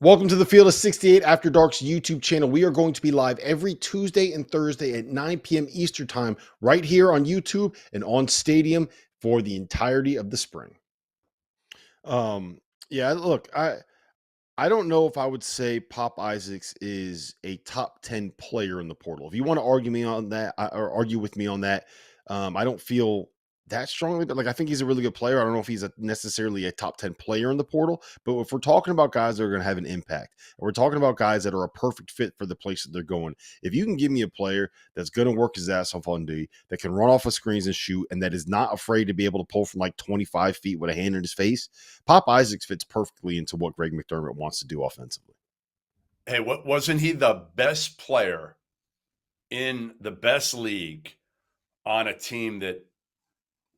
Welcome to the Field of 68 After Dark's YouTube channel. We are going to be live every Tuesday and Thursday at 9 p.m. Eastern Time right here on YouTube and on Stadium for the entirety of the spring. Um, yeah, look, I don't know if I would say Pop Isaacs is a top 10 player in the portal. If you want to argue me on that or argue with me on that, I don't feel that strongly, but like I think he's a really good player. I don't know if he's necessarily a top 10 player in the portal, but if we're talking about guys that are going to have an impact, and we're talking about guys that are a perfect fit for the place that they're going, if you can give me a player that's going to work his ass off on D, that can run off of screens and shoot, and that is not afraid to be able to pull from like 25 feet with a hand in his face, Pop Isaacs fits perfectly into what Greg McDermott wants to do offensively. Hey, what wasn't he the best player in the best league on a team that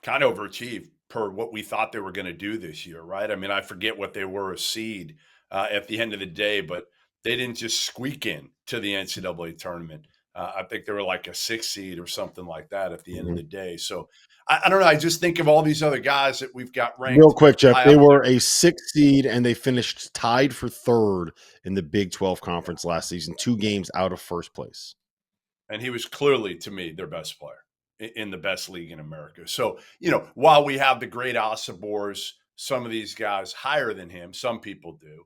kind of overachieved per what we thought they were going to do this year, right? I mean, I forget what they were a seed at the end of the day, but they didn't just squeak in to the NCAA tournament. I think they were like a 6 seed or something like that at the end of the day. So I don't know. I just think of all these other guys that we've got Real ranked quick, Jeff, high they up were there. a 6 seed and they finished tied for third in the Big 12 conference last season, 2 games out of first place. And he was clearly, to me, their best player in the best league in America. So, while we have the great Osibors, some of these guys higher than him, some people do,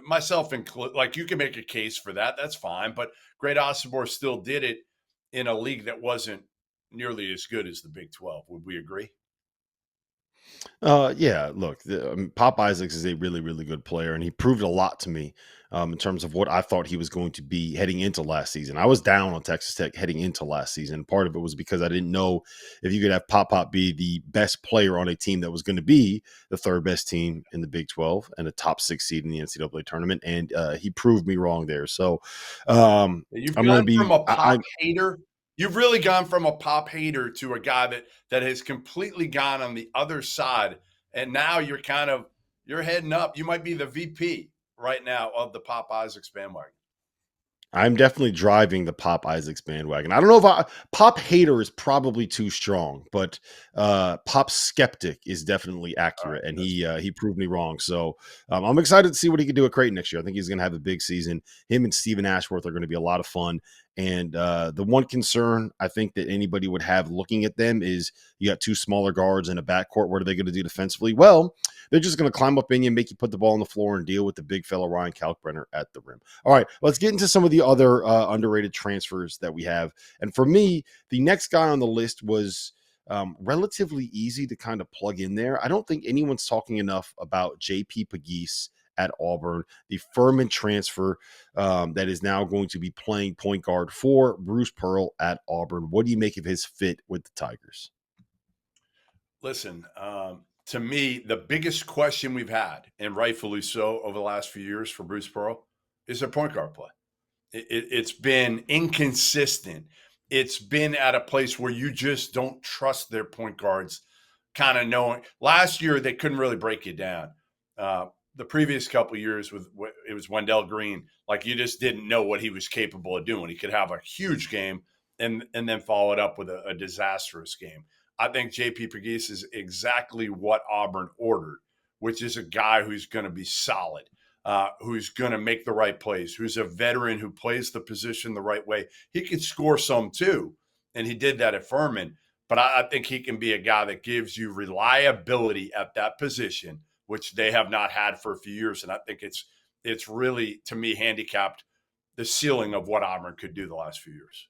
myself included. Like, you can make a case for that. That's fine. But great Osibor still did it in a league that wasn't nearly as good as the Big 12. Would we agree? Yeah, look, Pop Isaacs is a really, really good player, and he proved a lot to me in terms of what I thought he was going to be heading into last season. I was down on Texas Tech heading into last season. Part of it was because I didn't know if you could have Pop be the best player on a team that was going to be the third best team in the Big 12 and a top 6 seed in the NCAA tournament, and he proved me wrong there. So You've I'm going to gone from be. a Pop hater. You've really gone from a Pop hater to a guy that has completely gone on the other side, and now you're heading up. You might be the VP right now of the Pop Isaacs bandwagon. I'm definitely driving the Pop Isaacs bandwagon. I don't know if Pop hater is probably too strong, but Pop skeptic is definitely All right, accurate, and that's fair. he proved me wrong. So I'm excited to see what he can do at Creighton next year. I think he's going to have a big season. Him and Stephen Ashworth are going to be a lot of fun. And the one concern I think that anybody would have looking at them is you got two smaller guards in a backcourt. What are they going to do defensively? Well, they're just going to climb up in you, make you put the ball on the floor, and deal with the big fella Ryan Kalkbrenner at the rim. All right, let's get into some of the other underrated transfers that we have. And for me, the next guy on the list was relatively easy to kind of plug in there. I don't think anyone's talking enough about JP Pegues at Auburn, the Furman transfer that is now going to be playing point guard for Bruce Pearl at Auburn. What do you make of his fit with the Tigers? Listen, to me, the biggest question we've had, and rightfully so, over the last few years for Bruce Pearl, is their point guard play. It's been inconsistent. It's been at a place where you just don't trust their point guards, kind of knowing. Last year, they couldn't really break you down. The previous couple of years, it was Wendell Green, like you just didn't know what he was capable of doing. He could have a huge game and then follow it up with a disastrous game. I think JP Pegues is exactly what Auburn ordered, which is a guy who's going to be solid, who's going to make the right plays, who's a veteran who plays the position the right way. He could score some too, and he did that at Furman. But I think he can be a guy that gives you reliability at that position, which they have not had for a few years. And I think it's really, to me, handicapped the ceiling of what Auburn could do the last few years.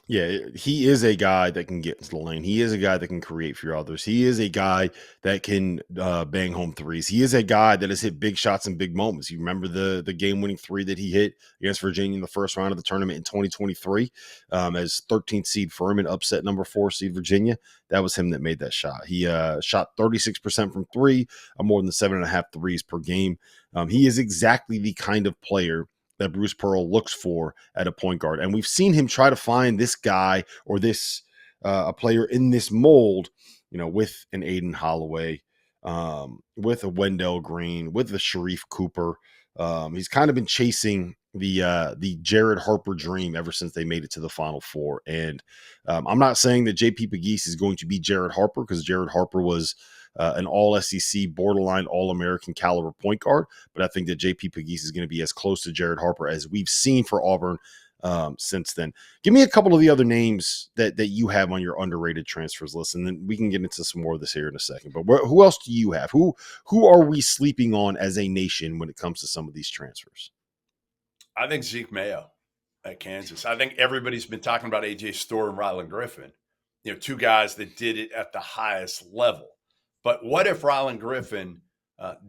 Yeah, he is a guy that can get into the lane. He is a guy that can create for others. He is a guy that can bang home threes. He is a guy that has hit big shots in big moments. You remember the game-winning three that he hit against Virginia in the first round of the tournament in 2023 as 13th seed Furman upset number 4 seed Virginia. That was him that made that shot. He shot 36% from three, more than 7.5 threes per game. He is exactly the kind of player that Bruce Pearl looks for at a point guard. And we've seen him try to find this guy or this a player in this mold, with an Aiden Holloway, with a Wendell Green, with a Sharif Cooper. He's kind of been chasing the Jared Harper dream ever since they made it to the Final Four. And I'm not saying that JP Pegues is going to be Jared Harper, because Jared Harper was an all SEC, borderline all American caliber point guard. But I think that JP Pegues is going to be as close to Jared Harper as we've seen for Auburn since then. Give me a couple of the other names that you have on your underrated transfers list, and then we can get into some more of this here in a second. But who else do you have? Who are we sleeping on as a nation when it comes to some of these transfers? I think Zeke Mayo at Kansas. I think everybody's been talking about AJ Storr and Rylan Griffin, two guys that did it at the highest level. But what if Rylan Griffin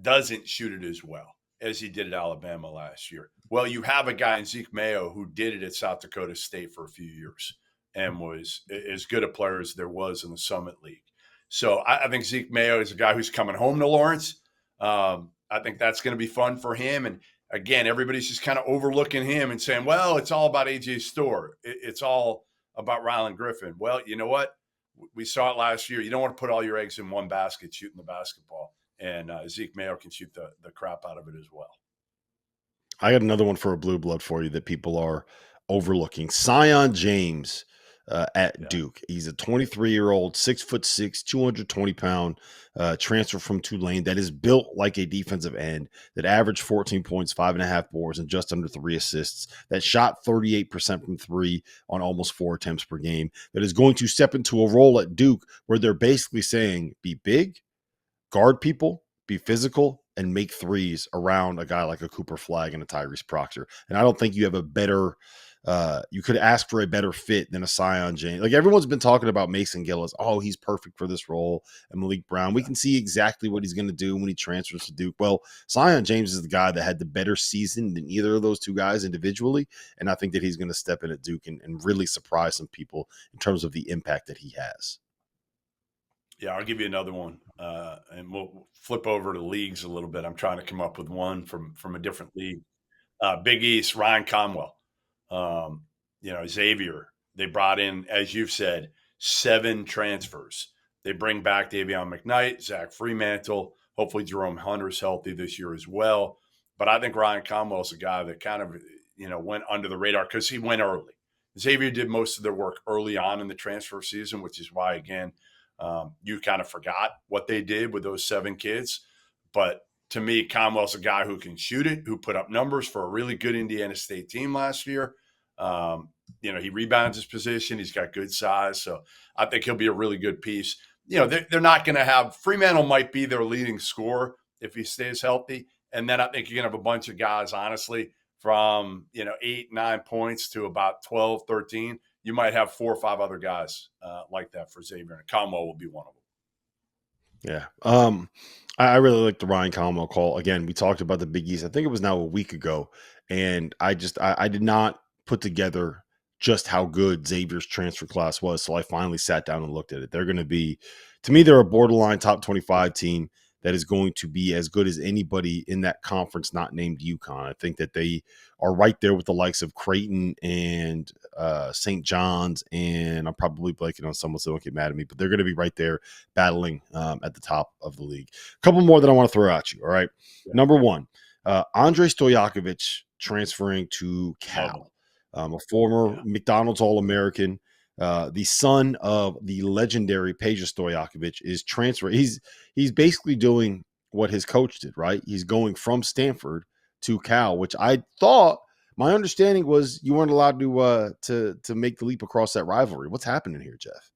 doesn't shoot it as well as he did at Alabama last year? Well, you have a guy in Zeke Mayo who did it at South Dakota State for a few years and was as good a player as there was in the Summit League. So I think Zeke Mayo is a guy who's coming home to Lawrence. I think that's going to be fun for him. And again, everybody's just kind of overlooking him and saying, well, it's all about AJ Storr. It's all about Rylan Griffin. Well, you know what? We saw it last year. You don't want to put all your eggs in one basket shooting the basketball. And Zeke Mayo can shoot the crap out of it as well. I got another one for a blue blood for you that people are overlooking. Sion James at Duke. He's a 23-year-old, 6'6", 220-pound transfer from Tulane that is built like a defensive end, that averaged 14 points, 5.5 boards, and just under 3 assists, that shot 38% from three on almost 4 attempts per game, that is going to step into a role at Duke where they're basically saying, be big, guard people, be physical, and make threes around a guy like a Cooper Flagg and a Tyrese Proctor. And I don't think you have a better you could ask for a better fit than a Sion James. Like, everyone's been talking about Mason Gillis. Oh, he's perfect for this role. And Malik Brown. We can see exactly what he's going to do when he transfers to Duke. Well, Sion James is the guy that had the better season than either of those two guys individually. And I think that he's going to step in at Duke and really surprise some people in terms of the impact that he has. Yeah, I'll give you another one, and we'll flip over to leagues a little bit. I'm trying to come up with one from a different league. Big East, Ryan Conwell. Xavier. They brought in, as you've said, 7 transfers. They bring back Davion McKnight, Zach Freemantle. Hopefully Jerome Hunter's healthy this year as well. But I think Ryan Conwell is a guy that kind of went under the radar because he went early. Xavier did most of their work early on in the transfer season, which is why, again, you kind of forgot what they did with those 7 kids. But to me, Conwell's a guy who can shoot it, who put up numbers for a really good Indiana State team last year. He rebounds his position. He's got good size. So I think he'll be a really good piece. They're not going to have – Fremantle might be their leading scorer if he stays healthy. And then I think you're going to have a bunch of guys, honestly, from 8, 9 points to about 12, 13. You might have 4 or 5 other guys like that for Xavier, and Conwell will be one of them. Yeah. I really like the Ryan Conwell call. Again, we talked about the Big East. I think it was now a week ago, and I did not put together just how good Xavier's transfer class was, so I finally sat down and looked at it. They're going to be, to me, they're a borderline top 25 team that is going to be as good as anybody in that conference not named UConn. I think that they are right there with the likes of Creighton and St. John's, and I'm probably blanking on someone, so don't get mad at me, but they're going to be right there battling at the top of the league. A couple more that I want to throw at you, all right? Yeah. Number 1, Andre Stojakovic transferring to Cal, a former McDonald's All-American. The son of the legendary Peja Stojakovic is transferring. He's basically doing what his coach did, right? He's going from Stanford to Cal, which I thought, my understanding was you weren't allowed to make the leap across that rivalry. What's happening here, Jeff?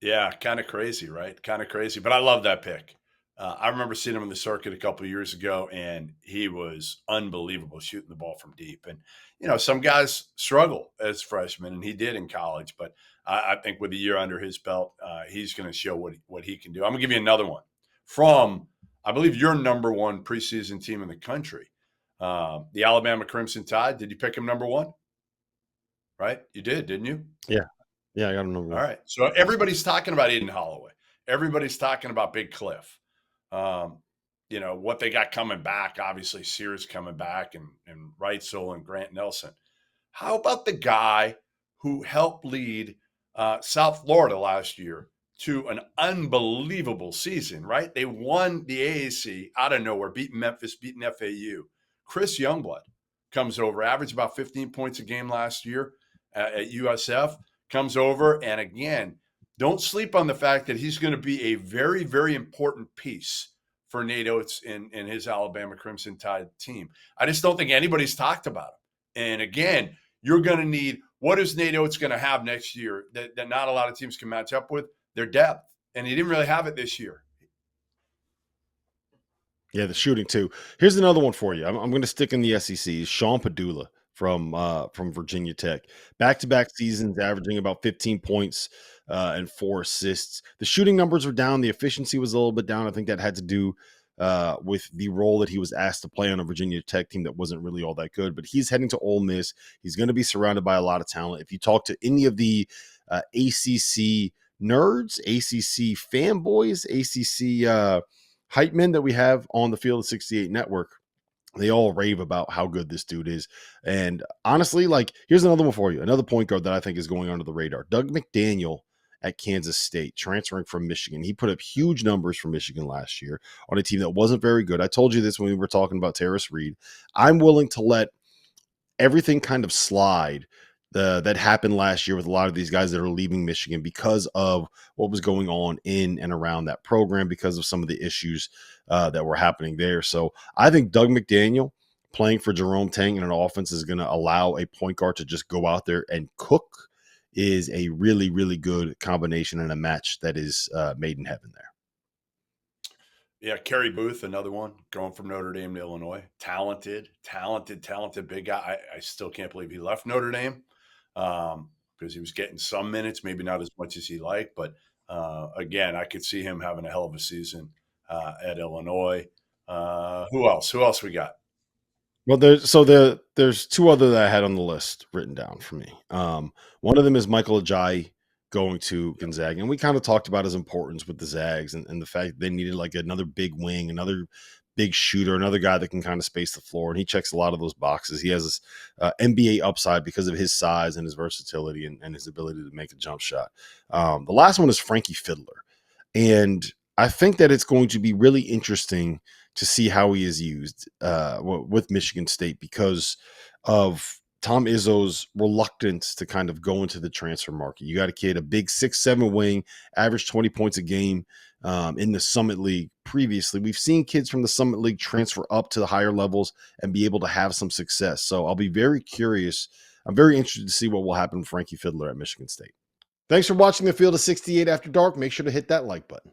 Yeah, kind of crazy, right? Kind of crazy, but I love that pick. I remember seeing him in the circuit a couple of years ago, and he was unbelievable shooting the ball from deep. And, some guys struggle as freshmen, and he did in college. But I think with a year under his belt, he's going to show what he can do. I'm going to give you another one from, I believe, your number 1 preseason team in the country, the Alabama Crimson Tide. Did you pick him number 1? Right? You did, didn't you? Yeah. Yeah, I got him number 1. All right. So everybody's talking about Aiden Holloway. Everybody's talking about Big Cliff. What they got coming back, obviously Sears coming back and Reitzel and Grant Nelson. How about the guy who helped lead South Florida last year to an unbelievable season, right? They won the AAC out of nowhere, beating Memphis, beating FAU. Chris Youngblood comes over, averaged about 15 points a game last year at USF, comes over, and again, Don't sleep on the fact that he's going to be a very, very important piece for Nate Oates in his Alabama Crimson Tide team. I just don't think anybody's talked about him. And again, you're going to need, what is Nate Oates going to have next year that not a lot of teams can match up with? Their depth. And he didn't really have it this year. Yeah, the shooting too. Here's another one for you. I'm going to stick in the SEC. Sean Padula from Virginia Tech, back-to-back seasons, averaging about 15 points and 4 assists. The shooting numbers were down. The efficiency was a little bit down. I think that had to do with the role that he was asked to play on a Virginia Tech team that wasn't really all that good. But he's heading to Ole Miss. He's going to be surrounded by a lot of talent. If you talk to any of the ACC nerds, ACC fanboys, ACC hype men that we have on the Field of 68 network, they all rave about how good this dude is. And honestly, like, here's another one for you. Another point guard that I think is going under the radar. Doug McDaniel at Kansas State, transferring from Michigan. He put up huge numbers for Michigan last year on a team that wasn't very good. I told you this when we were talking about Terrace Reed. I'm willing to let everything kind of slide that happened last year with a lot of these guys that are leaving Michigan because of what was going on in and around that program, because of some of the issues that were happening there. So I think Doug McDaniel playing for Jerome Tang in an offense is going to allow a point guard to just go out there and cook is a really, really good combination and a match that is made in heaven there. Yeah, Kerry Booth, another one, going from Notre Dame to Illinois. Talented big guy. I still can't believe he left Notre Dame because he was getting some minutes, maybe not as much as he liked. But again, I could see him having a hell of a season at Illinois. Who else? Who else we got? Well, there's two other that I had on the list written down for me. One of them is Michael Ajayi going to Gonzaga, and we kind of talked about his importance with the Zags and the fact that they needed like another big wing, another big shooter, another guy that can kind of space the floor, and he checks a lot of those boxes. He has this NBA upside because of his size and his versatility and his ability to make a jump shot. The last one is Frankie Fiddler, and I think that it's going to be really interesting to see how he is used with Michigan State because of Tom Izzo's reluctance to kind of go into the transfer market. You got a kid, a big 6'7" wing, average 20 points a game in the Summit League previously. We've seen kids from the Summit League transfer up to the higher levels and be able to have some success. So I'll be very curious. I'm very interested to see what will happen with Frankie Fiddler at Michigan State. Thanks for watching the Field of 68 After Dark. Make sure to hit that like button.